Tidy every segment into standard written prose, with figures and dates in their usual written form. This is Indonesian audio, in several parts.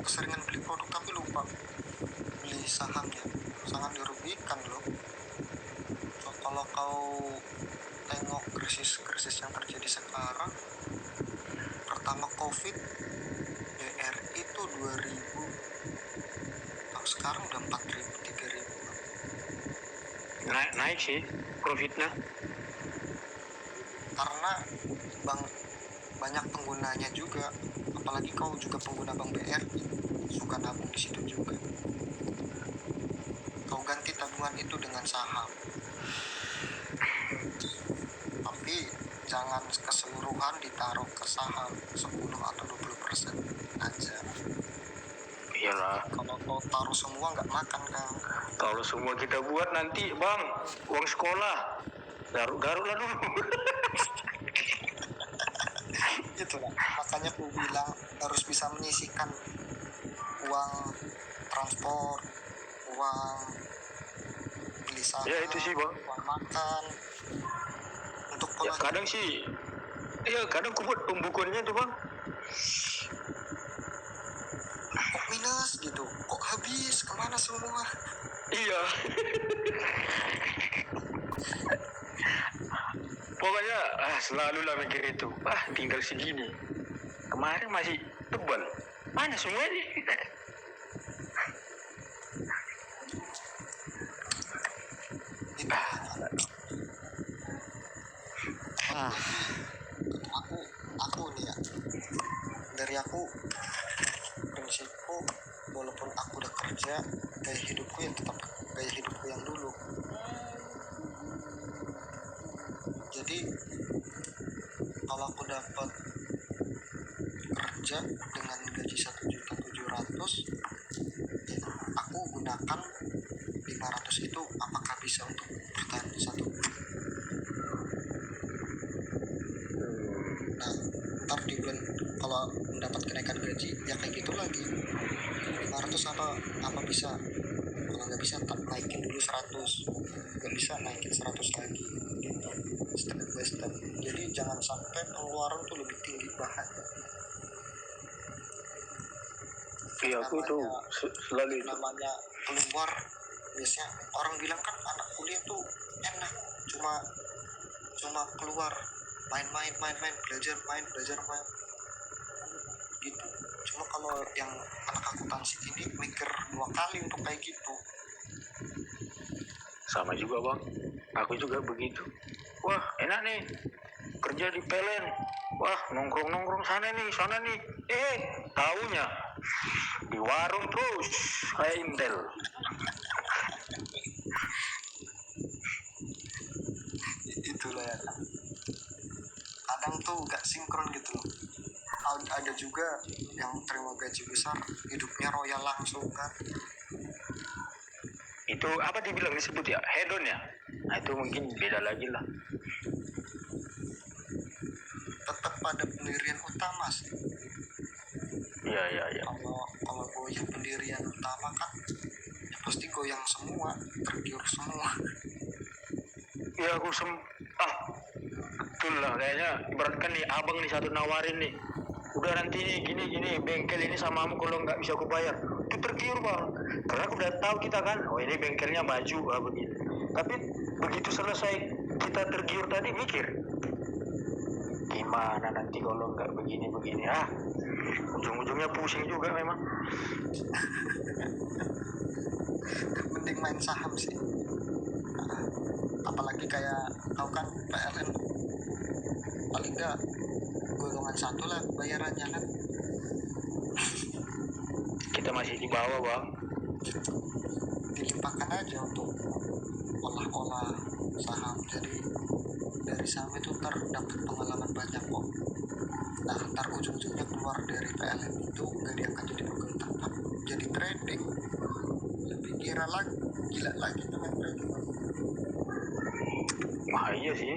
keseringan beli produk tapi lupa beli sahamnya, sangat dirugikan loh. So, kalau kau tengok krisis yang terjadi sekarang, pertama COVID BRI itu 2000, sekarang udah 4000, 3000. Naik sih profitnya karena banyak penggunanya juga, apalagi kau juga pengguna Bank BRI, suka nabung di situ juga. Kau ganti tabungan itu dengan saham, tapi jangan keseluruhan ditaruh ke saham 10 atau 20% aja. iyalah. Kalau kau taruh semua nggak makan kan. Kalau semua kita buat nanti bang, uang sekolah garuk-garuk lah dulu. Itulah makanya aku bilang harus bisa menyisihkan uang transport, uang beli saham, Ya itu sih bang, uang makan untuk ya pola kadang sih, ya kadang aku buat pembukuannya tuh bang, kok minus gitu, kok habis, kemana semua. iya. Pokoknya selalu lah mikir itu, tinggal segini, kemarin masih tebal, mana semua nih. Aku nih ya, dari aku prinsipku, walaupun aku udah kerja, gaya hidupku ya tetap gaya hidupku yang dulu. Jadi kalau aku dapat kerja dengan gaji 1.700.000, aku gunakan 500 itu apakah bisa untuk bertahan di satu. Nah, ntar di bulan kalau mendapat kenaikan gaji ya kayak gitu lagi, 500 apa bisa, kalau nggak bisa tak naikin dulu 100, nggak bisa naikin 100 lagi gitu, step by step. Jadi jangan sampai pengeluaran tuh lebih tinggi bahaya. Iya aku tuh selalu itu. Namanya keluar, biasanya orang bilang kan anak kuliah tuh enak, cuma keluar main, belajar main gitu. Cuma kalau yang anak akuntansi ini mikir 2 kali untuk kayak gitu. Sama juga bang, aku juga begitu. Wah enak nih kerja di PLN, wah nongkrong sana nih, taunya di warung terus kayak Intel. Itulah ya, kadang tuh gak sinkron gitu loh. Ada juga yang terima gaji besar hidupnya royal langsung kan. Itu apa dibilang disebut ya, hedon ya. Nah itu mungkin beda lagi lah. Tetap pada pendirian utama sih. Iya. Kalau goyang pendirian utama kan ya pasti goyang semua, tergiur semua. Iya aku betul lah, kayaknya ibaratkan nih abang nih satu nawarin nih, udah nanti nih gini bengkel ini samamu kalau nggak bisa aku bayar, itu tergiur bang, karena aku udah tahu kita kan, oh ini bengkelnya maju begini. Tapi begitu selesai kita tergiur tadi mikir gimana nanti kalau nggak begini ujung-ujungnya pusing juga memang. Mending main saham sih. Apalagi kayak kau kan PLN paling nggak golongan 1 lah bayarannya kan. Kita masih di bawah bang. Dilimpahkan aja untuk olah saham, jadi dari saham itu ntar dapat pengalaman banyak kok. Nah ntar ujung-ujungnya keluar dari PLN itu nggak diangkat jadi pegang tetap, jadi trading, lebih gila lagi dengan trading. Wah iya sih,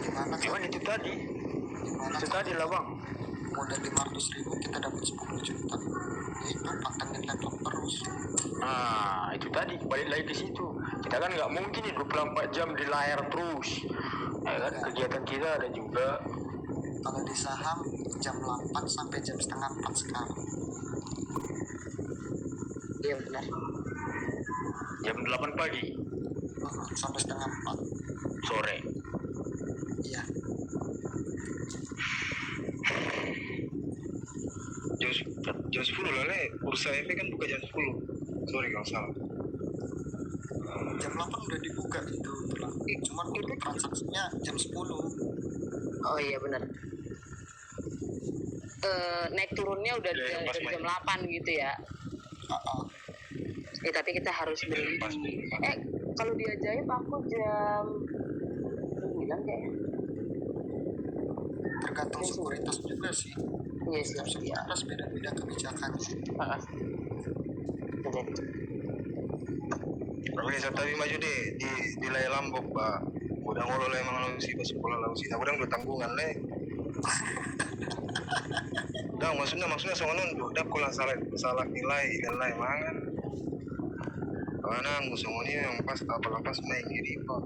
gimana itu tadi lah bang, modal 500.000 kita dapat 10 juta, itu pantengin laptop terus. Nah itu tadi balik lagi ke situ, kita kan nggak mungkin 24 jam di layar terus ya kan, kegiatan kita ada juga. Kalau di saham jam 8 sampai jam setengah 4 sekarang Iya benar. Jam 8 pagi sampai setengah 4 sore. iya. Jam 10 lah le, bursa efek kan buka jam 10. Sorry kalau salah. Jam 8 udah dibuka itu lah. Cuman untuk transaksinya jam 10. Oh iya benar. Naik turunnya udah Iya, pas dari main. jam 8 gitu ya. Tapi kita harus beli. Pas Kalau di Ajaib aku jam 9 kayaknya. Tergantung sekuritas juga sih. Iya sih. Setiap sekuritas beda-beda kebijakannya. Jadi Organisasi tapi maju deh di layar Lombok pak. Udah ngolo emang lalu sih pas sekolah lalu sih. Aku udah tanggungan le. Dah maksudnya sama nunduk. Dah kalau salah nilai mangan. Karena aku sama ini yang pas apa main gini pak.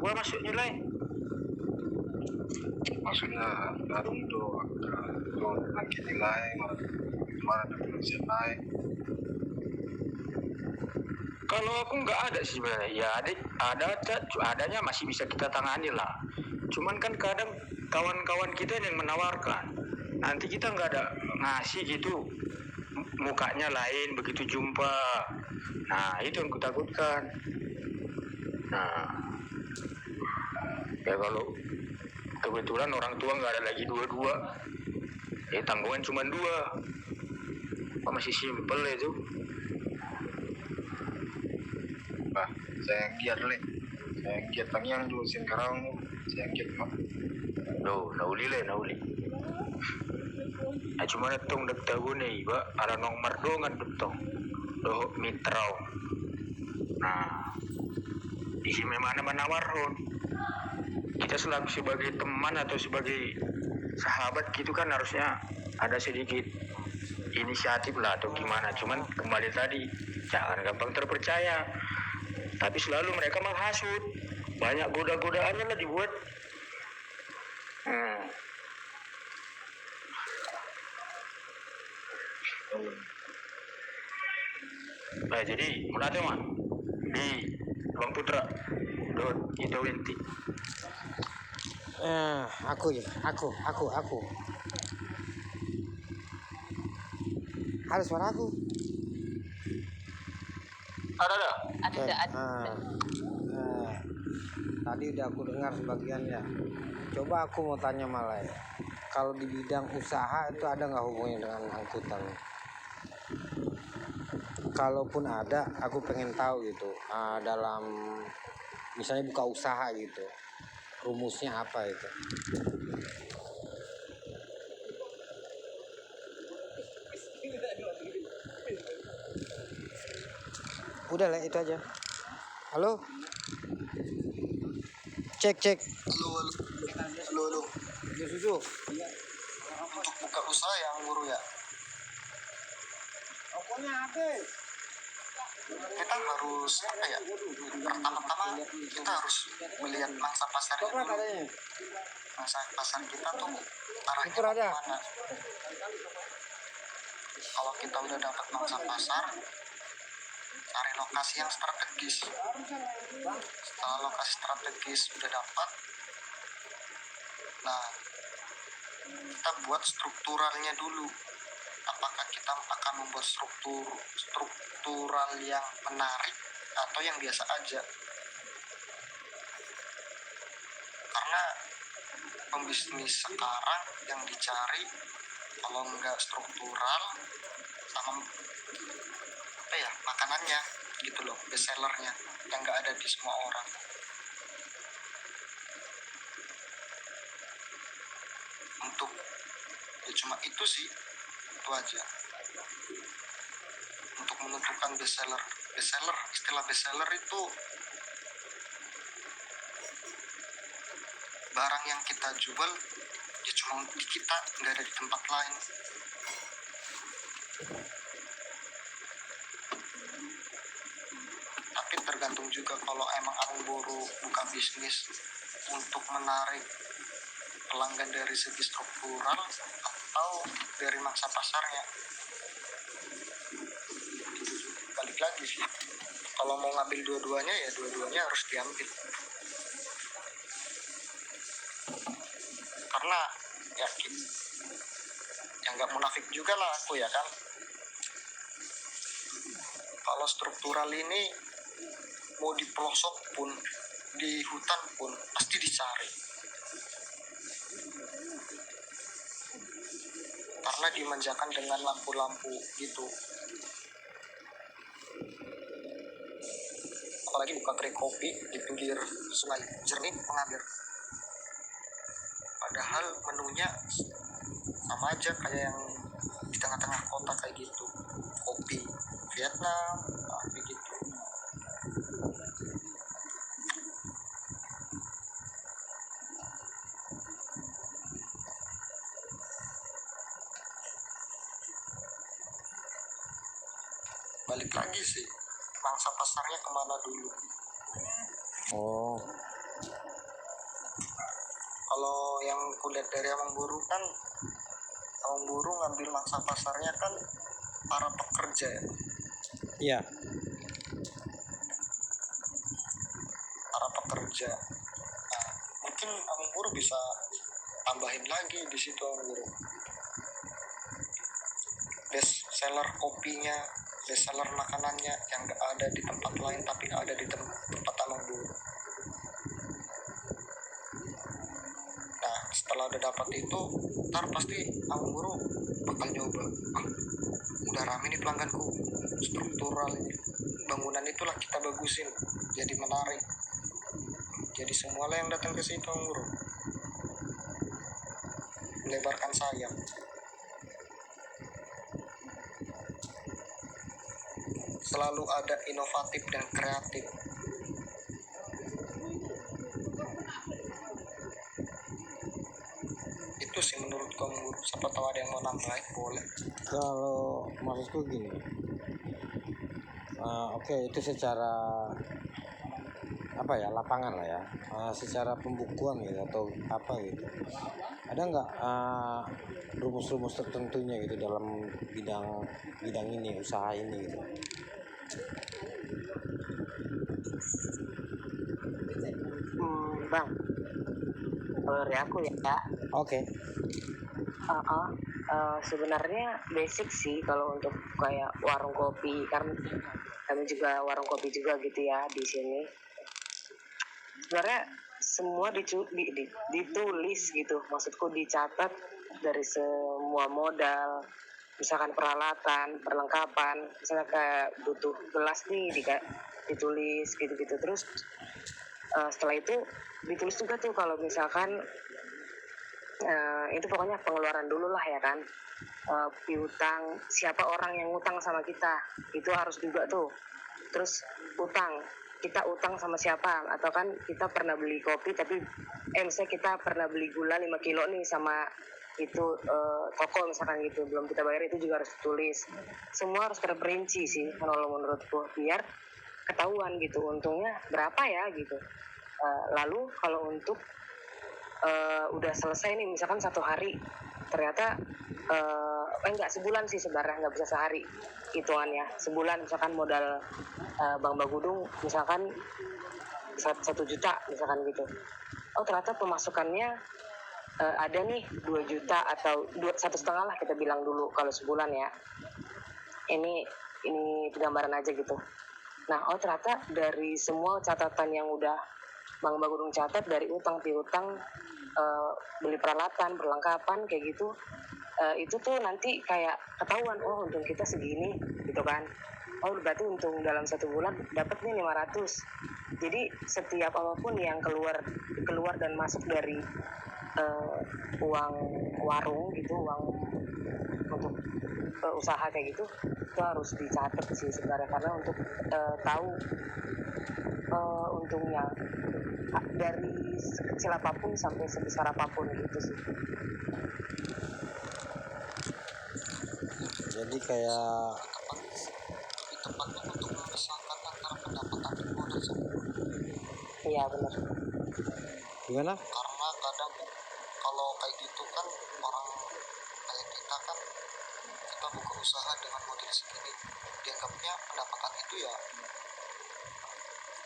Gua masuk nilai. Maksudnya narung do lagi nilai mana ada penulisan naik. Kalau aku nggak ada sih sebenarnya. Ya adanya masih bisa kita tangani lah. Cuman kan kadang kawan-kawan kita yang menawarkan. Nanti kita nggak ada ngasih gitu, mukanya lain begitu jumpa. Nah itu yang kutakutkan. Nah ya kalau kebetulan orang tua nggak ada lagi dua-dua, tanggungan cuma 2. Masih simpel itu. Bah, saya giat le. Saya giat tangiang dulu sekarang saya giat pak. Nauli. Nah cuma netong dak tahu nih, ba ala nomor dongan betong. Do mitrau. Nah, di sini mana menawarkan. Kita selalu sebagai teman atau sebagai sahabat gitu kan harusnya ada sedikit inisiatif lah atau gimana. Cuman kembali tadi jangan gampang terpercaya. Tapi selalu mereka menghasut. Banyak goda-godaannya lah dibuat. Nah jadi menate mah di Bang Putra itu inti. Aku harus suara aku. Ada. Tadi udah aku dengar sebagian ya. Coba aku mau tanya Malai, kalau di bidang usaha itu ada nggak hubungannya dengan angkutan? Kalaupun ada, aku pengen tahu gitu, dalam misalnya buka usaha gitu, rumusnya apa itu? Udah lah itu aja. Halo, cek Halo. susu. Untuk buka usaha yang guru ya, Pokoknya apa? kita harus apa ya? Pertama-tama kita harus melihat mangsa pasarnya Coklat dulu. adanya. Mangsa pasar kita tuh arahnya Syukur ada. kemana? Kalau kita udah dapat mangsa pasar, cari lokasi yang strategis. Setelah lokasi strategis udah dapat, nah kita buat strukturalnya dulu. Apakah kita akan membuat struktural yang menarik atau yang biasa aja? Karena pembisnis sekarang yang dicari kalau nggak struktural sama makanannya gitu loh, best sellernya yang nggak ada di semua orang. Untuk ya cuma itu sih, itu aja untuk menentukan best seller. Istilah best seller itu barang yang kita jual ya cuma di kita, nggak ada di tempat lain. Tapi tergantung juga, kalau emang Angboro buka bisnis untuk menarik pelanggan dari segi struktural atau dari mangsa pasarnya. Balik lagi sih, kalau mau ngambil dua-duanya ya dua-duanya harus diambil, karena yakin ya nggak munafik juga lah aku ya kan, kalau struktural ini mau di pelosok pun, di hutan pun pasti dicari, karena dimanjakan dengan lampu-lampu gitu. Apalagi buka kedai kopi di pinggir sungai jernih mengalir, padahal menunya sama aja kayak yang di tengah-tengah kota kayak gitu, kopi Vietnam kayak gitu. Balik lagi sih, mangsa pasarnya kemana dulu. Oh, Kalau yang kulihat dari Amang Buru kan, Amang Buru ngambil mangsa pasarnya kan para pekerja ya, iya. para pekerja. Nah, mungkin Amang Buru bisa tambahin lagi di situ Amang Buru. Best seller kopinya, best seller makanannya yang nggak ada di tempat lain tapi ada di tempat Amang Buru. Nah, setelah udah dapat itu, ntar pasti Amang Buru bakal nyoba. Udah rame nih pelangganku, struktural ini, bangunan itulah kita bagusin, jadi menarik. Jadi semualah yang datang ke situ Amang Buru, melebarkan sayap. Selalu ada inovatif dan kreatif. Itu sih menurut kamu Guru. Siapa tahu ada yang mau nambahin, boleh. Kalau maksudku gini, oke, itu secara apa ya, lapangan lah ya, secara pembukuan gitu atau apa gitu, ada nggak rumus-rumus tertentunya gitu dalam bidang ini, usaha ini gitu? Bang, kalau dari aku ya, Oke. sebenarnya basic sih kalau untuk kayak warung kopi, karena kami juga warung kopi juga gitu ya di sini. Sebenarnya semua ditulis gitu, maksudku dicatat dari semua modal, misalkan peralatan, perlengkapan, misalnya kayak butuh gelas nih ditulis gitu-gitu. Terus setelah itu ditulis juga tuh kalau misalkan itu pokoknya pengeluaran dulu lah ya kan, piutang, siapa orang yang ngutang sama kita itu harus juga tuh. Terus kita utang sama siapa, atau kan kita pernah beli kopi tapi misalnya kita pernah beli gula 5 kilo nih sama itu toko misalkan gitu, belum kita bayar, itu juga harus ditulis. Semua harus terperinci sih kalau menurutku, biar ketahuan gitu untungnya berapa ya gitu. Lalu kalau untuk udah selesai nih, misalkan 1 hari ternyata enggak, sebulan sih sebenarnya, nggak bisa sehari hitungannya, sebulan misalkan modal Bang Bagudung misalkan 1 juta misalkan gitu. Oh ternyata pemasukannya ada nih 2 juta atau 1,5 lah kita bilang dulu kalau sebulan ya. Ini gambaran aja gitu. Nah, oh ternyata dari semua catatan yang udah Bang Bagudung catat, dari utang piutang, beli peralatan, perlengkapan kayak gitu, itu tuh nanti kayak ketahuan, oh untung kita segini gitu kan. Oh berarti untung dalam 1 bulan dapat nih 500. Jadi setiap apapun yang keluar dan masuk dari uang warung gitu, uang untuk usaha kayak gitu, itu harus dicatat sih sebenarnya, karena untuk tahu untungnya dari sekecil apapun sampai sebesar apapun gitu sih. Jadi kayak Lebih tepatnya untuk memisahkan antara pendapatan dan modal. Iya benar. gimana? Karena kadang kalau usaha dengan modal segini, dianggapnya pendapatan itu ya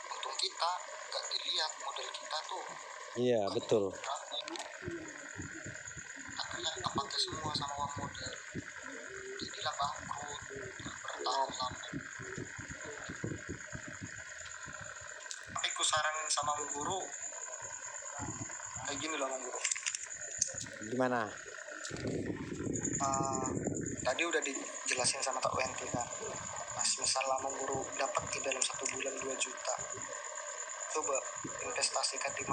untung kita, nggak dilihat modal kita tuh. Iya, betul. Akhirnya kita pakai semua sama uang modal, jadilah bangkrut, nggak bertahan lama. Tapi ku saranin sama guru kayak gini loh guru. Gimana? Tadi udah dijelasin sama Kak Wenti kan, misal lama guru dapat di dalam 1 bulan 2 juta, coba investasikan 500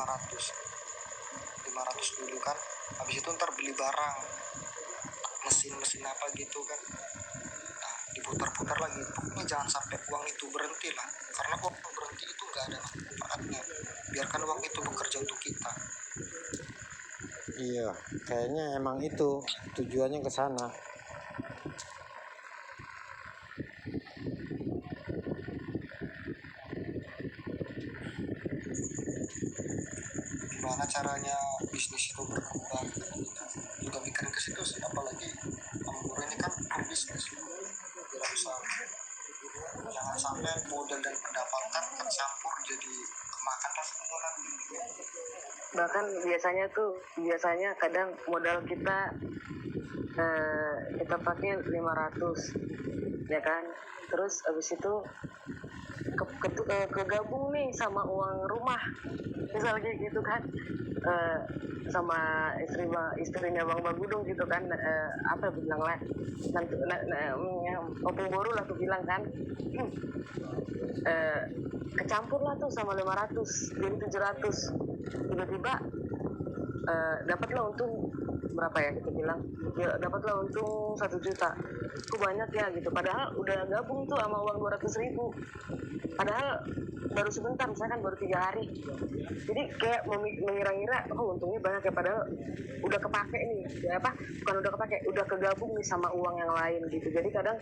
dulu kan, habis itu ntar beli barang, mesin apa gitu kan, nah diputar-putar lagi. Pokoknya jangan sampai uang itu berhenti lah, karena uang berhenti itu nggak ada manfaatnya. Biarkan uang itu bekerja untuk kita. Iya, kayaknya emang itu tujuannya ke sana. Gimana caranya bisnis itu berkembang, kita juga mikirin ke situ sih. Apalagi Om Guru ini kan berbisnis, berusaha. Jangan sampai modal dan pendapatan tercampur jadi kemakan lah semua nanti. Bahkan biasanya kadang modal kita kita pakai 500 ya kan, terus habis itu kegabung nih sama uang rumah misalnya kayak gitu kan, sama istrinya Bang Bagudung gitu kan, apa bilang lah nanti opung boru lah tuh bilang kan, kecampur lah tuh sama 500 jadi 700, tiba-tiba dapatlah untung berapa ya, kita bilang ya dapatlah untung 1 juta, kok banyak ya gitu, padahal udah gabung tuh sama uang 200.000, padahal baru sebentar, misalkan baru 3 hari, jadi kayak mengira-ngira oh untungnya banyak ya, padahal udah kepake nih ya, bukan udah kepake, udah kegabung nih sama uang yang lain gitu. Jadi kadang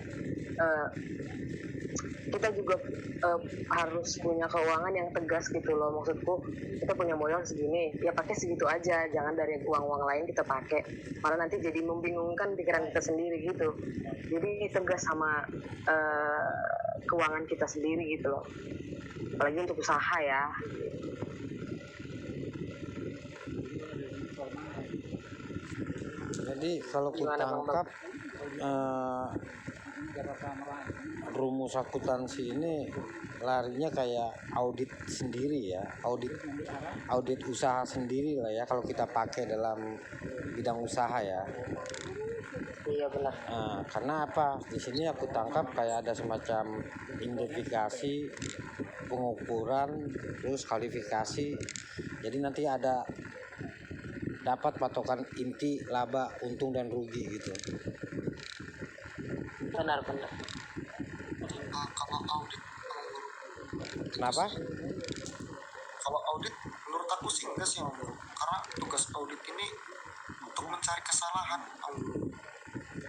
kita juga harus punya keuangan yang tegas gitu loh, maksudku kita punya modal segini ya pakai segitu aja, jangan dari uang lain kita pakai, malah nanti jadi membingungkan pikiran kita sendiri gitu. Jadi tegas sama keuangan kita sendiri gitu loh, apalagi untuk usaha ya. Jadi kalau kita tangkap rumus akuntansi ini larinya kayak audit sendiri ya, audit usaha sendiri lah ya kalau kita pakai dalam bidang usaha ya. Iya benar. Karena apa? Di sini aku tangkap kayak ada semacam identifikasi, pengukuran, terus kualifikasi. Jadi nanti ada dapat patokan inti laba, untung dan rugi gitu. Benar. Kalau audit, Kenapa? kalau audit menurut aku sih enggak sih Om Guru, karena tugas audit ini untuk mencari kesalahan Om Guru.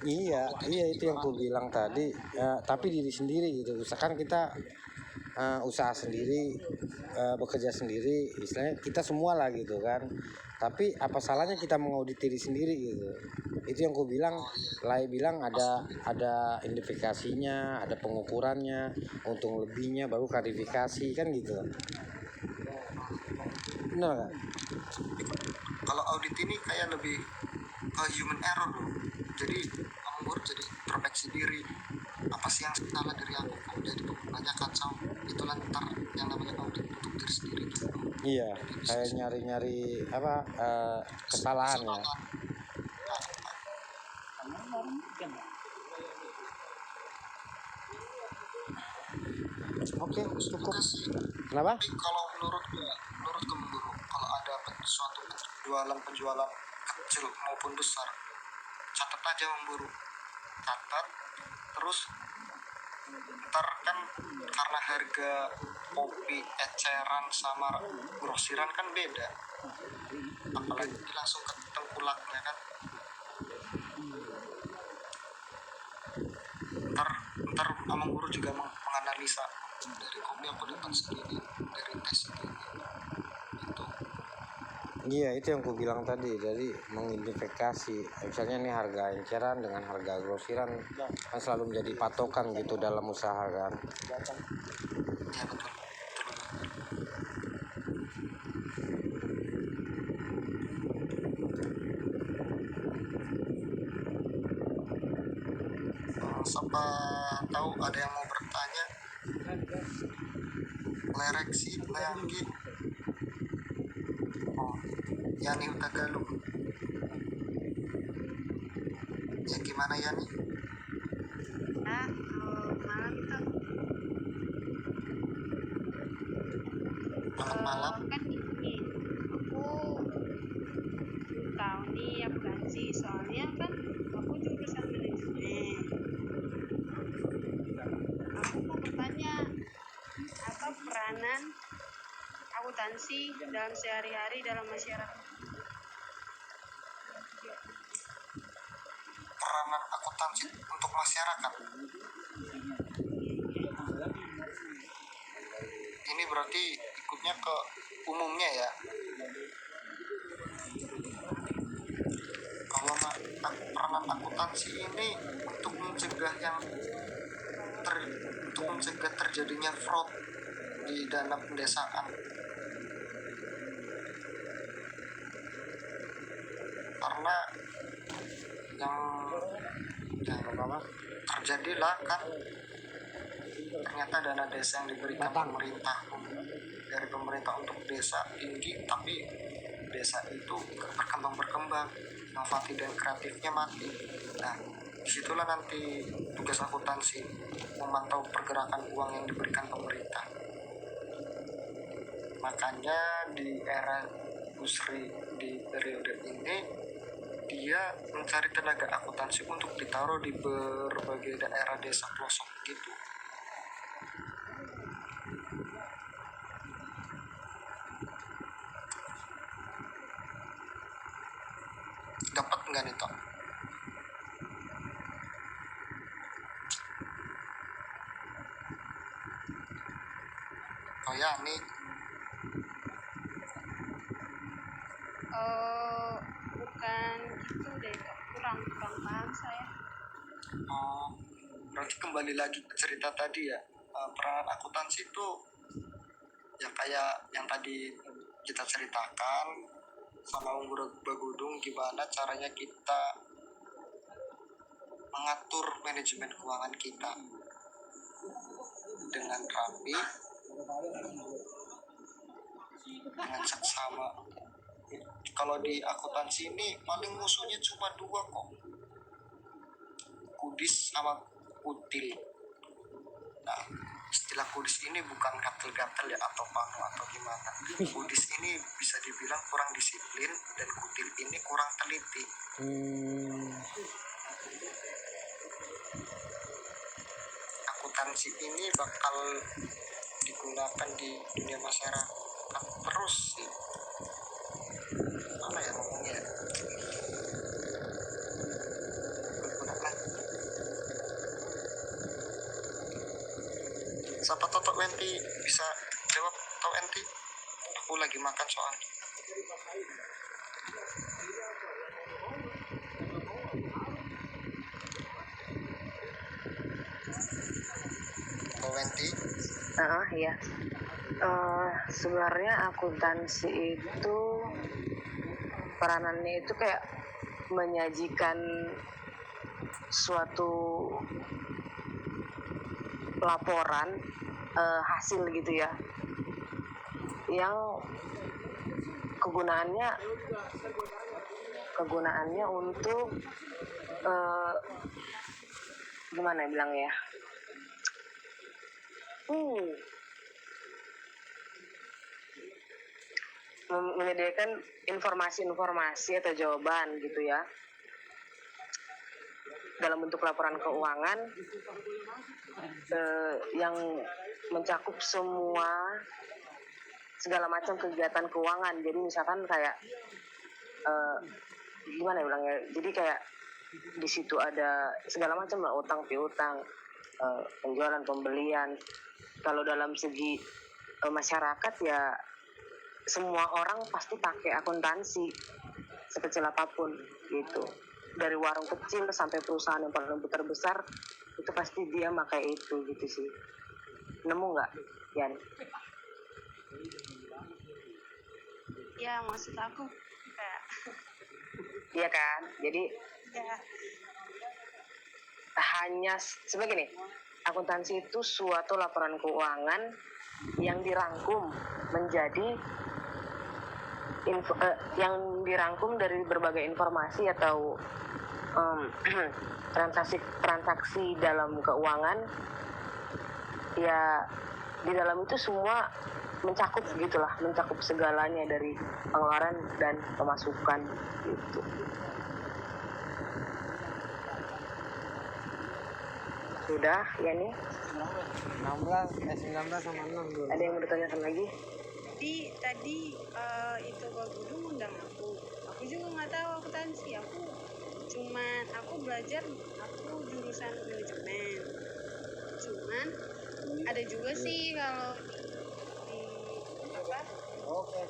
Iya itu yang aku bilang tadi. Tapi diri sendiri gitu. Misalkan kita usaha sendiri, bekerja sendiri, istilahnya kita semua lah gitu kan. Tapi apa salahnya kita mengaudit diri sendiri gitu. Itu yang aku bilang, bilang ada identifikasinya, ada pengukurannya, untung lebihnya, baru klarifikasi kan gitu. Benar nggak? Kalau audit ini kayak lebih ke human error loh. Jadi Om Guru jadi introspeksi diri, apa sih yang salah dari aku kok jadi banyak kacau. Itulah ntar yang namanya audit untuk diri sendiri gitu. Iya, kayak nyari-nyari kesalahan ya. Oke, cukup. Kenapa? Tapi kalau menurut Om Guru, kalau ada suatu penjualan kecil maupun besar, catat aja Om Guru, catat terus. Ntar kan karena harga kopi eceran sama grosiran kan beda, apalagi langsung ke tengkulaknya kan. Ntar Om Guru juga menganalisa dari kopi aku dapat segini, dari tes segini gitu. Iya, itu yang ku bilang tadi. Jadi mengidentifikasi, misalnya nih harga eceran dengan harga grosiran kan selalu menjadi patokan gitu dalam usaha kan. Ya betul. Siapa tahu ada yang mau bertanya? Lerek sih, Leanggi. Oh, Yani Utagalung. Ya gimana Yani? Malam itu Malam-malam. kan ini aku tahu nih akuntansi, soalnya kan aku jurusan manajemen. Aku mau bertanya, apa peranan akuntansi dalam sehari-hari dalam masyarakat? Peranan akuntansi untuk masyarakat. Ini berarti ikutnya ke umumnya ya. Kalau peranan akuntansi ini untuk mencegah untuk mencegah terjadinya fraud di dana pedesaan. Karena yang terjadilah kan ternyata dana desa yang diberikan pemerintah dari pemerintah untuk desa tinggi, tapi desa itu berkembang, inovatif dan kreatifnya mati. Nah, disitulah nanti tugas akuntansi memantau pergerakan uang yang diberikan pemerintah. Makanya di era Busri di periode ini dia mencari tenaga akuntansi untuk ditaruh di berbagai daerah desa pelosok gitu. Dapat nggak nih Tom? Oh ya nih. Bukan gitu deh, kurang paham saya. Oh, berarti kembali lagi ke cerita tadi ya. Peranan akuntansi itu ya kayak yang tadi kita ceritakan sama Umur Bagudung, gimana caranya kita mengatur manajemen keuangan kita dengan rapi, dengan seksama. Kalau di akuntansi ini paling musuhnya cuma dua kok, kudis sama kutil. Nah, istilah kudis ini bukan gatel-gatel ya atau panu atau gimana. Kudis ini bisa dibilang kurang disiplin dan kutil ini kurang teliti. Akuntansi ini bakal digunakan di dunia masyarakat terus sih. Mana ya ngomongnya ya? Siapa Toto Wenti bisa jawab? Toto Wenti, aku lagi makan soalnya. Toto Wenti. Iya. Sebenarnya akuntansi itu peranannya itu kayak menyajikan suatu laporan hasil gitu ya, yang kegunaannya untuk gimana bilangnya ya, menyediakan informasi-informasi atau jawaban gitu ya dalam bentuk laporan keuangan yang mencakup segala macam kegiatan keuangan. Jadi misalkan kayak gimana bilangnya, jadi kayak di situ ada segala macam lah, utang piutang, penjualan pembelian. Kalau dalam segi masyarakat ya semua orang pasti pakai akuntansi sekecil apapun gitu, dari warung kecil sampai perusahaan yang paling terbesar itu pasti dia pakai itu gitu sih. Nemu nggak, Yan? Ya maksud aku kayak Iya kan, jadi ya hanya sebagai nih, akuntansi itu suatu laporan keuangan yang dirangkum menjadi yang dirangkum dari berbagai informasi atau transaksi dalam keuangan. Ya di dalam itu semua mencakup gitulah, mencakup segalanya dari pengeluaran dan pemasukan gitu. Sudah ya nih, 19 sama 6 dulu. ada yang mau ditanyakan lagi? tadi itu Bagudu undang aku juga nggak tahu akuntansi. Aku belajar, aku jurusan manajemen, cuman ada juga sih kalau di apa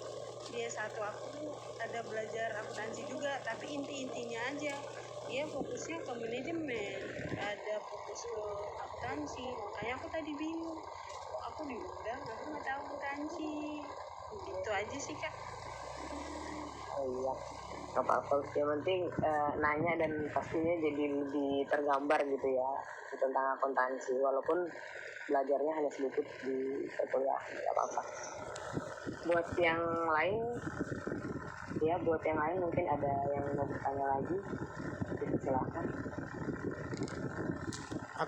dia satu aku ada belajar akuntansi juga, tapi intinya aja dia fokusnya ke manajemen, ada fokus ke akuntansi. Makanya aku tadi bingung, kok aku diundang aku nggak tahu akuntansi. Gitu aja sih Kak. Oh iya, nggak apa-apa. Yang penting nanya dan pastinya jadi lebih tergambar gitu ya tentang akuntansi. Walaupun belajarnya hanya sedikit di perkuliahan, nggak apa-apa. Buat yang lain mungkin ada yang mau bertanya lagi, silakan.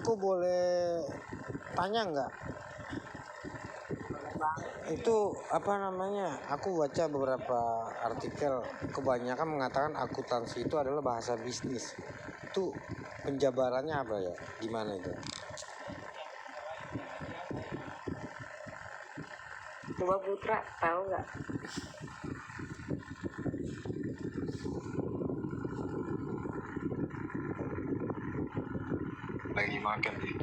Aku boleh tanya nggak? Itu apa namanya? Aku baca beberapa artikel, kebanyakan mengatakan akuntansi itu adalah bahasa bisnis. Itu penjabarannya apa ya? Gimana itu? Coba Putra tahu nggak? Lagi makan nih.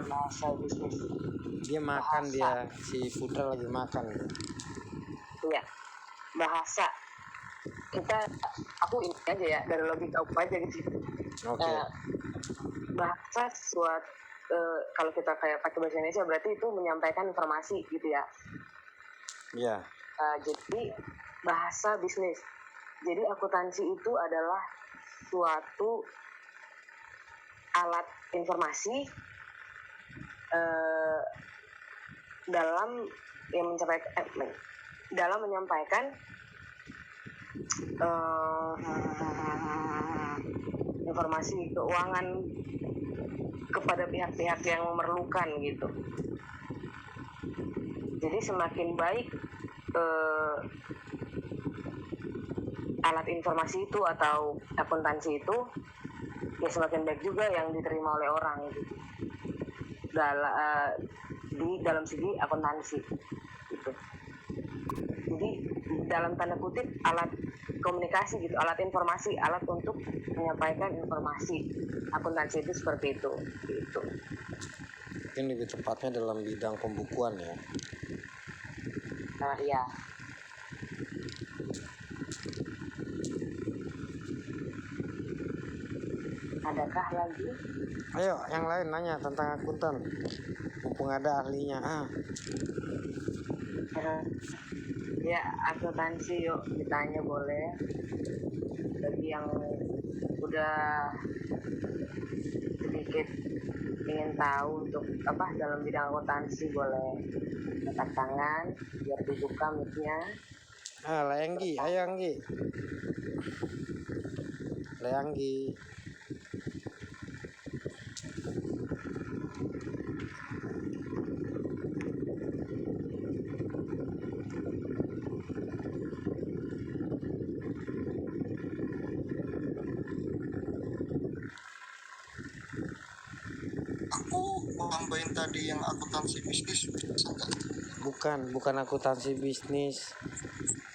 Bahasa bisnis. Dia makan, si Putra lagi makan. Iya, bahasa. Aku ini aja ya, dari logika aku aja gitu. Oke. Bahasa kalau kita kayak pakai bahasa Indonesia berarti itu menyampaikan informasi gitu ya. Iya. Jadi bahasa bisnis. Jadi akuntansi itu adalah suatu alat informasi dalam menyampaikan informasi keuangan kepada pihak-pihak yang memerlukan gitu. Jadi semakin baik alat informasi itu atau akuntansi itu, ya semakin baik juga yang diterima oleh orang gitu. Di dalam segi akuntansi gitu. Jadi dalam tanda kutip alat komunikasi gitu, alat informasi, alat untuk menyampaikan informasi. Akuntansi itu seperti itu gitu. Mungkin lebih tepatnya dalam bidang pembukuan ya. Iya. Adakah lagi? Ayo, yang lain nanya tentang akuntan. Mumpung ada ahlinya. Ya, akuntansi yuk ditanya boleh. Bagi yang udah sedikit ingin tahu untuk apa dalam bidang akuntansi boleh angkat tangan biar dibuka mic-nya. Leanggi, ayo Anggi. Leanggi. Aku nambahin tadi yang akuntansi bisnis bisa nggak? bukan akuntansi bisnis.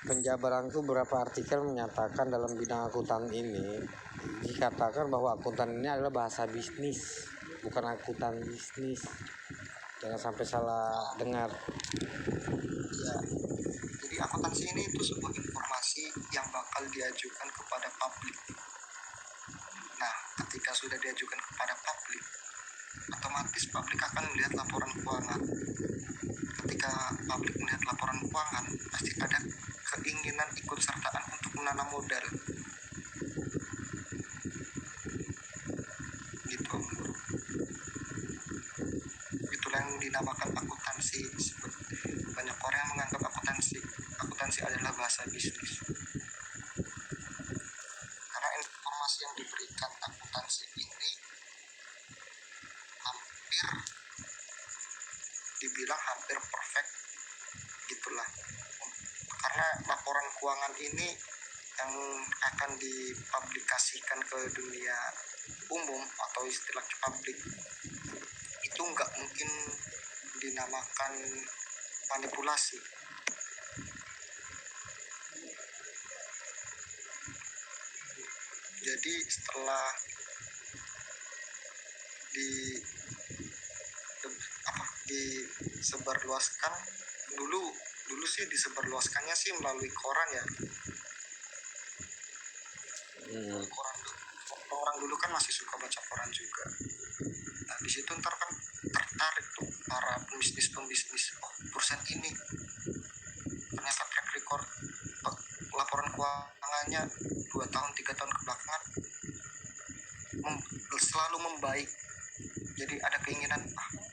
Penjabaranku beberapa artikel menyatakan dalam bidang akuntan ini dikatakan bahwa akuntan ini adalah bahasa bisnis, bukan akuntan bisnis. Jangan sampai salah dengar. Ya, jadi akuntansi ini itu sebuah informasi yang bakal diajukan kepada publik. Nah, ketika sudah diajukan kepada publik, otomatis publik akan melihat laporan keuangan. Ketika publik melihat laporan keuangan, pasti ada keinginan ikut sertaan untuk menanam modal. Gitu. Itulah yang dinamakan akuntansi. Banyak orang yang menganggap akuntansi adalah bahasa bisnis. Karena informasi yang diberikan akuntansi ini dibilang hampir perfect gitulah. Karena laporan keuangan ini yang akan dipublikasikan ke dunia umum atau istilah publik itu nggak mungkin dinamakan manipulasi. Jadi setelah disebarluaskan dulu sih disebarluaskannya sih melalui koran ya. Koran orang dulu kan masih suka baca koran juga. Nah di situ ntar kan tertarik tuh para pembisnis oh perusahaan ini ternyata track record laporan keuangannya 2 tahun 3 tahun kebelakangan selalu membaik. Jadi ada keinginan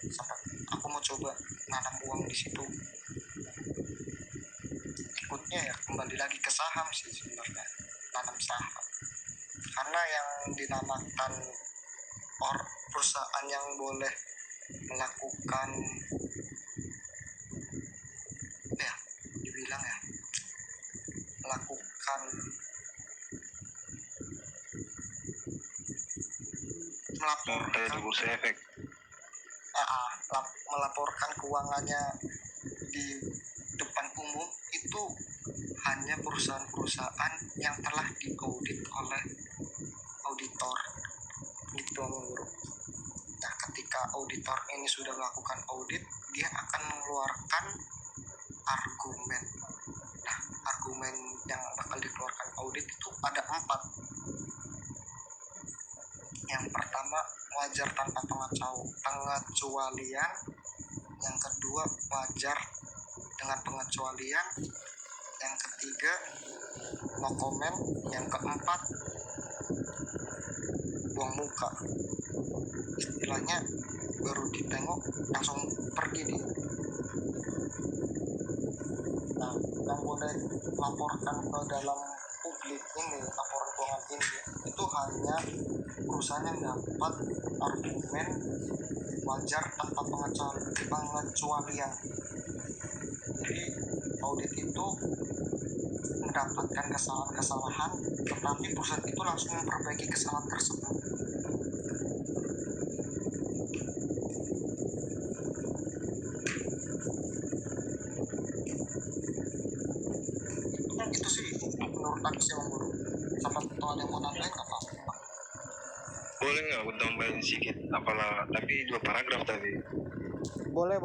sampai aku mau coba nanam uang di situ. Ikutnya ya kembali lagi ke saham sih sebenarnya, nanam saham. Karena yang dinamakan perusahaan yang boleh melakukan melakukan melaporkan keuangannya di depan umum itu hanya perusahaan-perusahaan yang telah diaudit oleh auditor gitu. Nah ketika auditor ini sudah melakukan audit, dia akan mengeluarkan argumen. Nah argumen yang bakal dikeluarkan audit itu ada 4. Yang pertama, wajar tanpa pengecualian. Yang kedua, wajar dengan pengecualian. Yang ketiga, no comment. Yang keempat, buang muka. Istilahnya baru ditengok langsung pergi dia. Nah, yang boleh laporkan ke dalam publik ini, laporan keuangan ini, itu hanya perusahaan yang dapat argumen wajar tanpa pengecualian. Jadi audit itu mendapatkan kesalahan, tetapi perusahaan itu langsung memperbaiki kesalahan tersebut. Itu sih menurut aku sih Bang Guru. Sama teman yang mau nambahin nggak apa-apa? Boleh nggak aku tambahin sedikit? Apalah, tapi 2 paragraf tadi. Boleh.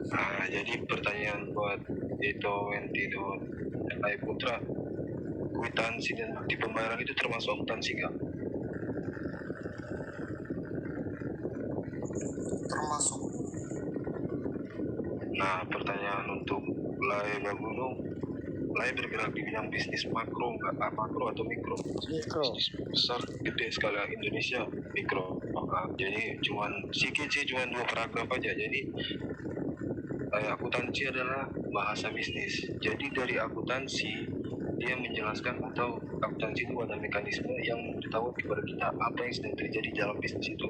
Nah, jadi pertanyaan buat Dito Lai Putra, kwitansi dan bukti pembayaran itu termasuk akuntansi nggak? Termasuk. Nah, pertanyaan untuk Lai Bagudung, Lai bergerak di bidang bisnis makro nggak? Makro atau mikro? Mikro. Bisnis besar, gede skala Indonesia, mikro. Jadi cuman 2 paragraf aja. Jadi akuntansi adalah bahasa bisnis. Jadi dari akuntansi dia menjelaskan atau akuntansi itu ada mekanisme yang memberitahu kepada kita apa yang sedang terjadi dalam bisnis itu.